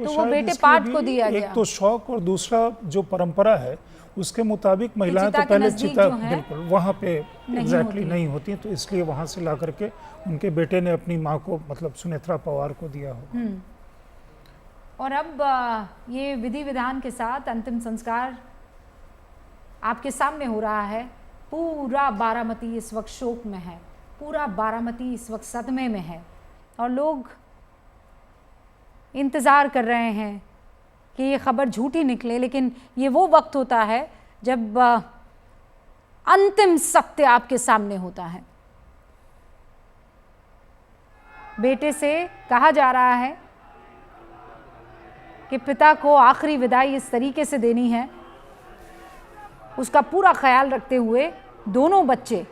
तो वो बेटे पाठ को दिया गया। एक तो शौक और दूसरा जो परंपरा है उसके मुताबिक महिलाएं तो पहले चिता बिल्कुल वहाँ पे एग्जैक्टली नहीं होती, तो इसलिए वहाँ से ला करके उनके बेटे ने अपनी माँ को मतलब सुनेत्रा पवार को दिया हो। और अब ये विधि विधान के साथ अंतिम संस्कार आपके सामने हो रहा है। पूरा बारामती इस वक्त शोक में है, पूरा बारामती इस वक्त सदमे में है और लोग इंतज़ार कर रहे हैं कि ये खबर झूठी निकले। लेकिन ये वो वक्त होता है जब अंतिम सत्य आपके सामने होता है। बेटे से कहा जा रहा है कि पिता को आखिरी विदाई इस तरीके से देनी है, उसका पूरा ख्याल रखते हुए दोनों बच्चे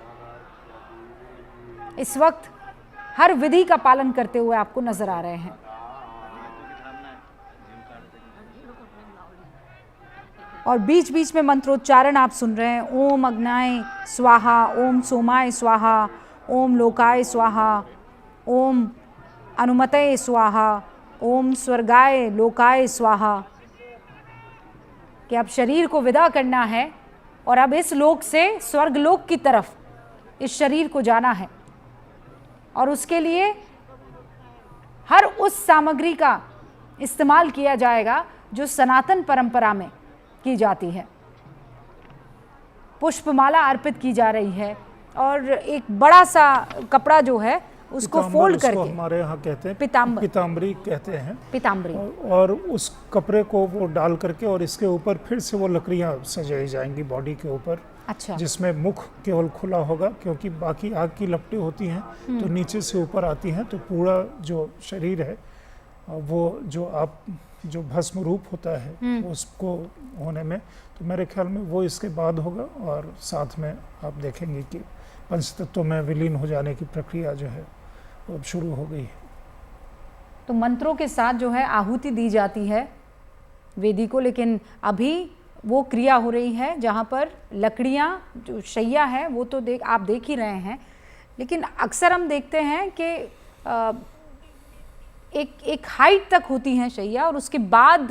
इस वक्त हर विधि का पालन करते हुए आपको नजर आ रहे हैं। और बीच बीच में मंत्रोच्चारण आप सुन रहे हैं। ओम अग्नाय स्वाहा, ओम सोमाय स्वाहा, ओम लोकाय स्वाहा, ओम अनुमतये स्वाहा, ओम स्वर्गाय लोकाय स्वाहा। कि अब शरीर को विदा करना है और अब इस लोक से स्वर्गलोक की तरफ इस शरीर को जाना है और उसके लिए हर उस सामग्री का इस्तेमाल किया जाएगा जो सनातन परंपरा में की जाती है। पुष्पमाला अर्पित की जा रही है और एक बड़ा सा कपड़ा जो है उसको फोल्ड करके, हमारे यहाँ कहते हैं पीताम्बरी कहते हैं, पीताम्बरी, और उस कपड़े को वो डाल करके और इसके ऊपर फिर से वो लकड़ियाँ सजाई जाएंगी बॉडी के ऊपर। अच्छा। जिसमें मुख केवल खुला होगा क्योंकि बाकी आग की लपटें होती हैं तो नीचे से ऊपर आती हैं, तो पूरा जो शरीर है वो जो भस्म रूप होता है उसको होने में, तो मेरे ख्याल में वो इसके बाद होगा। और साथ में आप देखेंगे कि पंचतत्व में विलीन हो जाने की प्रक्रिया जो है वो अब शुरू हो गई है। तो मंत्रों के साथ जो है आहुति दी जाती है वेदी को, लेकिन अभी वो क्रिया हो रही है जहाँ पर लकड़ियाँ जो शैया है वो तो आप देख ही रहे हैं, लेकिन अक्सर हम देखते हैं कि एक हाइट तक होती है शैया और उसके बाद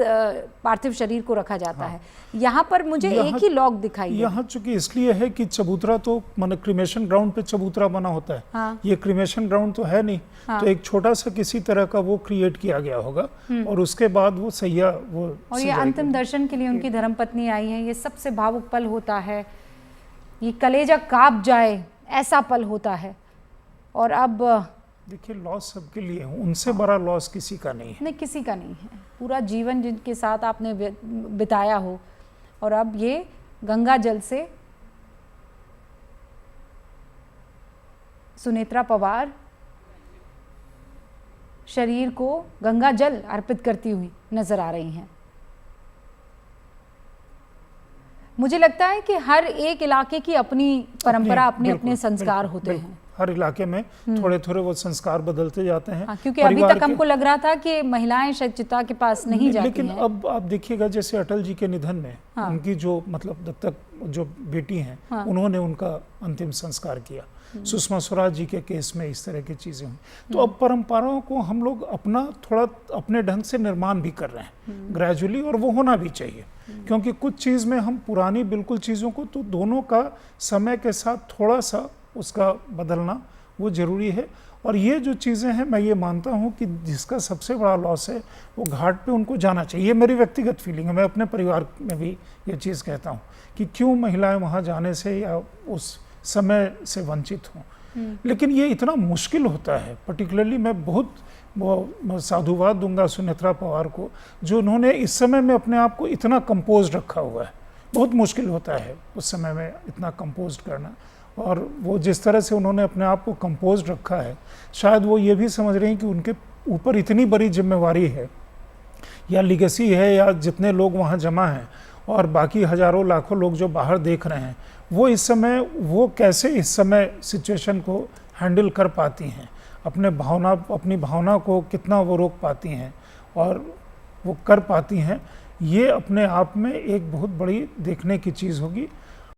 पार्थिव शरीर को रखा जाता है। यहाँ पर मुझे एक ही लॉक दिखाई दे। यहाँ चूंकि इसलिए है कि चबूतरा तो मान क्रिमेशन ग्राउंड पे चबूतरा बना होता है। हाँ। ये क्रिमेशन ग्राउंड तो है नहीं। हाँ। तो एक छोटा सा किसी तरह का वो क्रिएट किया गया होगा और उसके बाद वो सैया वो और ये अंतिम दर्शन के लिए उनकी धर्मपत्नी आई है। ये सबसे भावुक पल होता है, ये कलेजा कांप जाए ऐसा पल होता है। और अब देखिए लॉस सबके लिए है, उनसे बड़ा लॉस किसी का नहीं है। नहीं, किसी का नहीं है। पूरा जीवन जिनके साथ आपने बिताया हो और अब ये गंगा जल से सुनेत्रा पवार शरीर को गंगा जल अर्पित करती हुई नजर आ रही हैं। मुझे लगता है कि हर एक इलाके की अपनी परंपरा, अपने अपने संस्कार होते हैं। हर इलाके में थोड़े थोड़े वो संस्कार बदलते जाते हैं। हाँ, क्योंकि अभी तक हमको लग रहा था कि महिलाएं शायद चिता के पास नहीं जाती लेकिन हैं। अब आप देखिएगा जैसे अटल जी के निधन में उनकी जो मतलब दत्तक जो बेटी हैं उन्होंने उनका अंतिम संस्कार किया। सुषमा स्वराज जी के केस में इस तरह की चीजें हुई। तो अब परंपराओं को हम लोग अपना थोड़ा अपने ढंग से निर्माण भी कर रहे हैं ग्रेजुअली, और वो होना भी चाहिए क्योंकि कुछ चीज में हम पुरानी बिल्कुल चीजों को, तो दोनों का समय के साथ थोड़ा सा उसका बदलना वो ज़रूरी है। और ये जो चीज़ें हैं मैं ये मानता हूँ कि जिसका सबसे बड़ा लॉस है वो घाट पे उनको जाना चाहिए। ये मेरी व्यक्तिगत फीलिंग है, मैं अपने परिवार में भी ये चीज़ कहता हूँ कि क्यों महिलाएं वहाँ जाने से या उस समय से वंचित हों। लेकिन ये इतना मुश्किल होता है, पर्टिकुलरली मैं बहुत साधुवाद दूंगा सुनेत्रा पवार को, जो उन्होंने इस समय में अपने आप को इतना कंपोज रखा हुआ है। बहुत मुश्किल होता है उस समय में इतना कंपोज करना, और वो जिस तरह से उन्होंने अपने आप को कंपोज रखा है, शायद वो ये भी समझ रहे हैं कि उनके ऊपर इतनी बड़ी जिम्मेवारी है या लिगेसी है, या जितने लोग वहाँ जमा हैं और बाकी हजारों लाखों लोग जो बाहर देख रहे हैं, वो इस समय वो कैसे इस समय सिचुएशन को हैंडल कर पाती हैं, अपनी भावना को कितना वो रोक पाती हैं और वो कर पाती हैं। ये अपने आप में एक बहुत बड़ी देखने की चीज़ होगी।